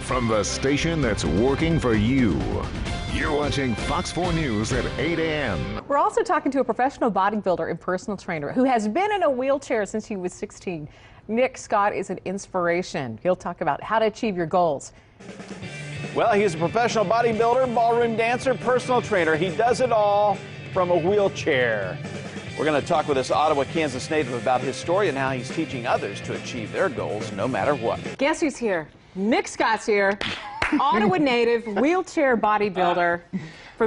from the station that's working for you. You're watching Fox 4 News at 8 a.m. We're also talking to a professional bodybuilder and personal trainer who has been in a wheelchair since he was 16. Nick Scott is an inspiration. He'll talk about how to achieve your goals. Well, he's a professional bodybuilder, ballroom dancer, personal trainer. He does it all from a wheelchair. We're going to talk with this Ottawa, Kansas native about his story and how he's teaching others to achieve their goals no matter what. Guess who's here? Nick Scott's here. Ottawa native, wheelchair bodybuilder.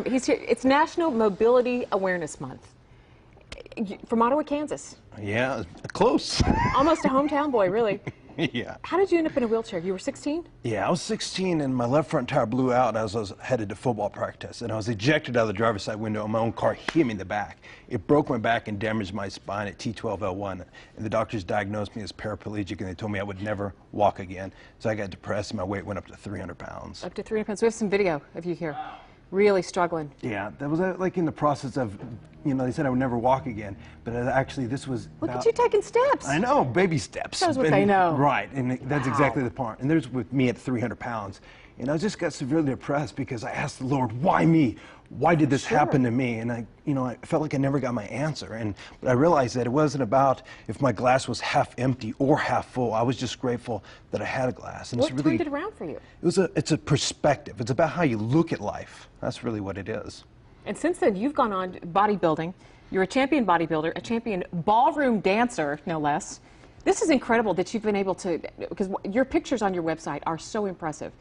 He's here. It's National Mobility Awareness Month. From Ottawa, Kansas. Yeah, close. Almost a hometown boy, really. Yeah. How did you end up in a wheelchair? You were 16? Yeah, I was 16 and my left front tire blew out as I was headed to football practice. And I was ejected out of the driver's side window and my own car hit me in the back. It broke my back and damaged my spine at T12L1. And the doctors diagnosed me as paraplegic and they told me I would never walk again. So I got depressed and my weight went up to 300 pounds. Up to 300 pounds. We have some video of you here. Really struggling. Yeah, that was like in the process of, you know, they said I would never walk again, but actually this was Look at you taking steps. I know, baby steps. Shows what they know. Right, and that's exactly the part. And there's with me at 300 pounds. And I just got severely depressed because I asked the Lord, why me? Why did this happen to me? And I felt like I never got my answer. But I realized that it wasn't about if my glass was half empty or half full. I was just grateful that I had a glass. And what it's really, turned it around for you? It's a perspective. It's about how you look at life. That's really what it is. And since then, you've gone on bodybuilding. You're a champion bodybuilder, a champion ballroom dancer, no less. This is incredible that you've been able to, because your pictures on your website are so impressive.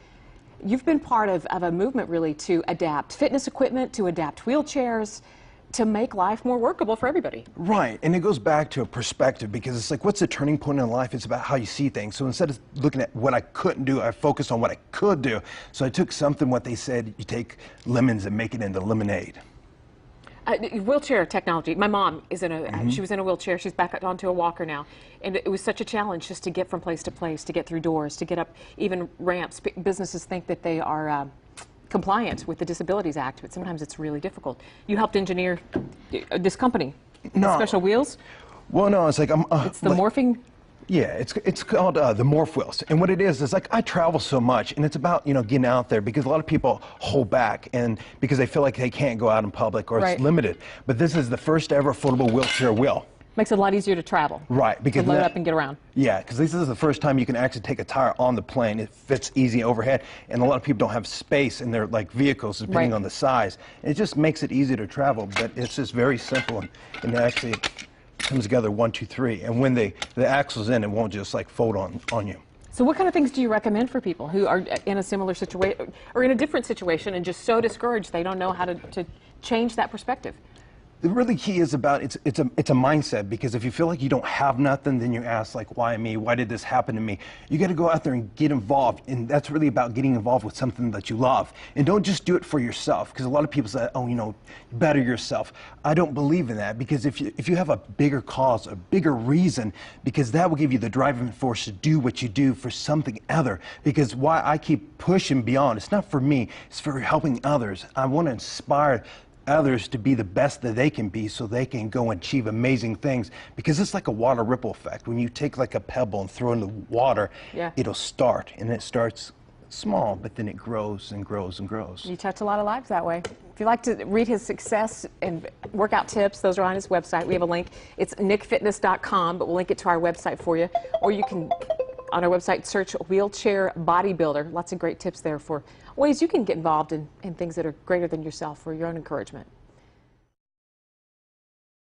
You've been part of a movement, really, to adapt fitness equipment, to adapt wheelchairs, to make life more workable for everybody. Right, and it goes back to a perspective because it's like, what's the turning point in life? It's about how you see things. So instead of looking at what I couldn't do, I focused on what I could do. So I took something, what they said, you take lemons and make it into lemonade. Wheelchair technology. My mom is in a, she was in a wheelchair. She's back onto a walker now. And it was such a challenge just to get from place to place, to get through doors, to get up even ramps. Businesses think that they are compliant with the Disabilities Act, but sometimes it's really difficult. You helped engineer this company, Special Wheels? Well, no, it's like it's the morphing. Yeah, it's called the Morph wheels, and what it is like I travel so much, and it's about getting out there because a lot of people hold back, and because they feel like they can't go out in public or it's limited. But this is the first ever affordable wheelchair wheel. Makes it a lot easier to travel. Right, because to load up and get around. Yeah, because this is the first time you can actually take a tire on the plane. It fits easy overhead, and a lot of people don't have space in their vehicles, depending on the size. It just makes it easy to travel, but it's just very simple, and actually comes together 1, 2, 3, and when the axle's in, it won't just fold on you. So what kind of things do you recommend for people who are in a similar situation or in a different situation and just so discouraged they don't know how to change that perspective? The really key is about it's a mindset, because if you feel like you don't have nothing, then you ask why me? Why did this happen to me? You got to go out there and get involved, and that's really about getting involved with something that you love. And don't just do it for yourself, because a lot of people say, oh, better yourself. I don't believe in that, because if you have a bigger cause, a bigger reason, because that will give you the driving force to do what you do for something other. Because why I keep pushing beyond, it's not for me, it's for helping others. I want to inspire others to be the best that they can be so they can go and achieve amazing things, because it's like a water ripple effect. When you take a pebble and throw it in the water, it'll start, and it starts small, but then it grows and grows and grows. You touch a lot of lives that way. If you'd like to read his success and workout tips, those are on his website. We have a link. It's nickfitness.com, but we'll link it to our website for you. Or you can, on our website, search Wheelchair Bodybuilder. Lots of great tips there for ways you can get involved in things that are greater than yourself for your own encouragement.